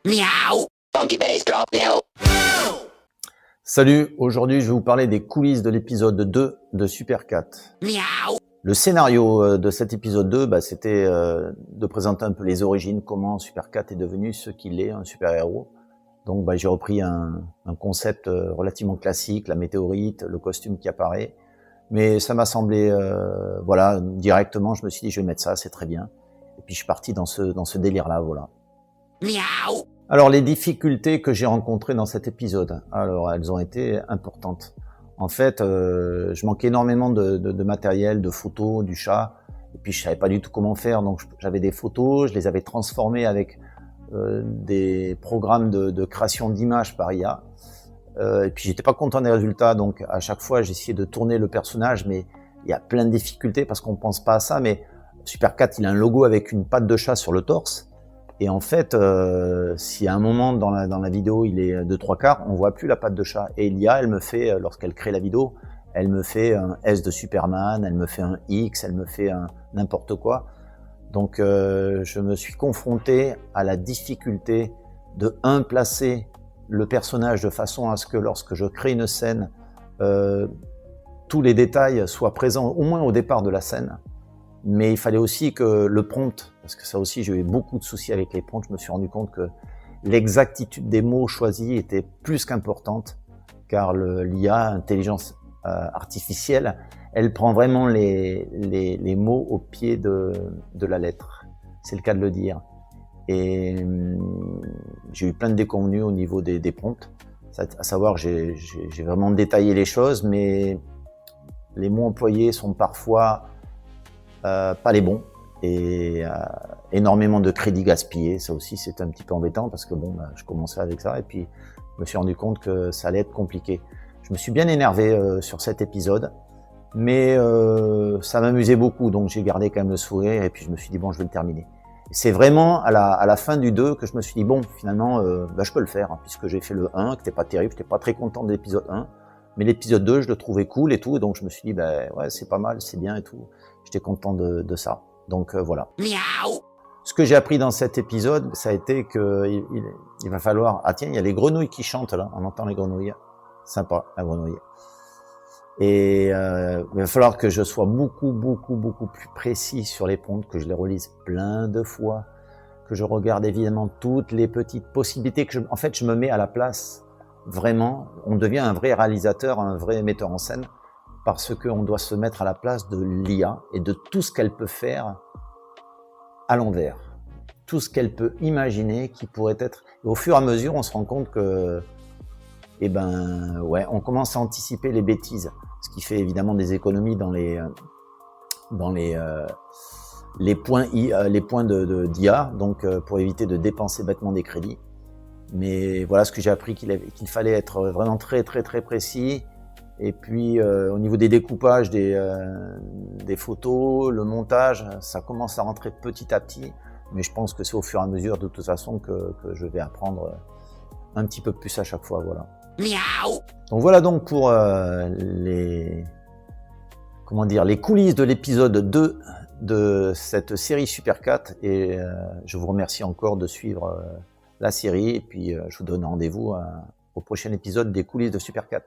Miaou. Funky bass drop now. Salut, aujourd'hui je vais vous parler des coulisses de l'épisode 2 de Supercat. Miaou. Le scénario de cet épisode 2, c'était de présenter un peu les origines, comment Supercat est devenu ce qu'il est, un super-héros. Donc j'ai repris un concept relativement classique, la météorite, le costume qui apparaît. Mais ça m'a semblé, directement, je me suis dit je vais mettre ça, c'est très bien. Et puis je suis parti dans ce délire-là, voilà. Miaou. Alors les difficultés que j'ai rencontrées dans cet épisode, alors elles ont été importantes. En fait, je manquais énormément de matériel, de photos du chat, et puis je savais pas du tout comment faire. Donc j'avais des photos, je les avais transformées avec des programmes de création d'images par IA. Et puis j'étais pas content des résultats, donc à chaque fois j'essayais de tourner le personnage, mais il y a plein de difficultés parce qu'on pense pas à ça. Mais Supercat, il a un logo avec une patte de chat sur le torse. Et en fait, si à un moment dans la vidéo il est de 3/4, on voit plus la patte de chat. Et l'IA, elle me fait, lorsqu'elle crée la vidéo, elle me fait un S de Superman, elle me fait un X, elle me fait un n'importe quoi. Donc je me suis confronté à la difficulté de placer le personnage de façon à ce que lorsque je crée une scène, tous les détails soient présents au moins au départ de la scène. Mais il fallait aussi que le prompt, parce que ça aussi j'ai eu beaucoup de soucis avec les prompts, je me suis rendu compte que l'exactitude des mots choisis était plus qu'importante, car l'IA, intelligence artificielle, elle prend vraiment les mots au pied de la lettre. C'est le cas de le dire. Et j'ai eu plein de déconvenues au niveau des prompts, à savoir j'ai vraiment détaillé les choses, mais les mots employés sont parfois pas les bons, et énormément de crédit gaspillé. Ça aussi c'est un petit peu embêtant parce que je commençais avec ça et puis je me suis rendu compte que ça allait être compliqué. Je me suis bien énervé sur cet épisode, mais ça m'amusait beaucoup, donc j'ai gardé quand même le sourire et puis je me suis dit bon, je vais le terminer. C'est vraiment à la fin du 2 que je me suis dit bon, finalement je peux le faire, hein, puisque j'ai fait le 1 qui n'était pas terrible, j'étais pas très content de l'épisode 1, mais l'épisode 2 je le trouvais cool et tout, et donc je me suis dit ouais, c'est pas mal, c'est bien et tout. J'étais content de ça. Donc voilà. Miaou. Ce que j'ai appris dans cet épisode, ça a été que il va falloir... Ah tiens, il y a les grenouilles qui chantent là, on entend les grenouilles. Sympa, la grenouille. Et il va falloir que je sois beaucoup plus précis sur les prompts, que je les relise plein de fois, que je regarde évidemment toutes les petites possibilités, en fait je me mets à la place, vraiment, on devient un vrai réalisateur, un vrai metteur en scène, parce qu'on doit se mettre à la place de l'IA et de tout ce qu'elle peut faire à l'envers. Tout ce qu'elle peut imaginer qui pourrait être... Et au fur et à mesure, on se rend compte que, on commence à anticiper les bêtises, ce qui fait évidemment des économies dans les points d'IA, donc pour éviter de dépenser bêtement des crédits. Mais voilà ce que j'ai appris, qu'il fallait être vraiment très précis. Et puis au niveau des découpages des photos, le montage, ça commence à rentrer petit à petit, mais je pense que c'est au fur et à mesure de toute façon que je vais apprendre un petit peu plus à chaque fois, voilà. Miaou. Donc voilà donc pour les coulisses de l'épisode 2 de cette série Supercat, et je vous remercie encore de suivre la série, et puis je vous donne rendez-vous au prochain épisode des coulisses de Supercat.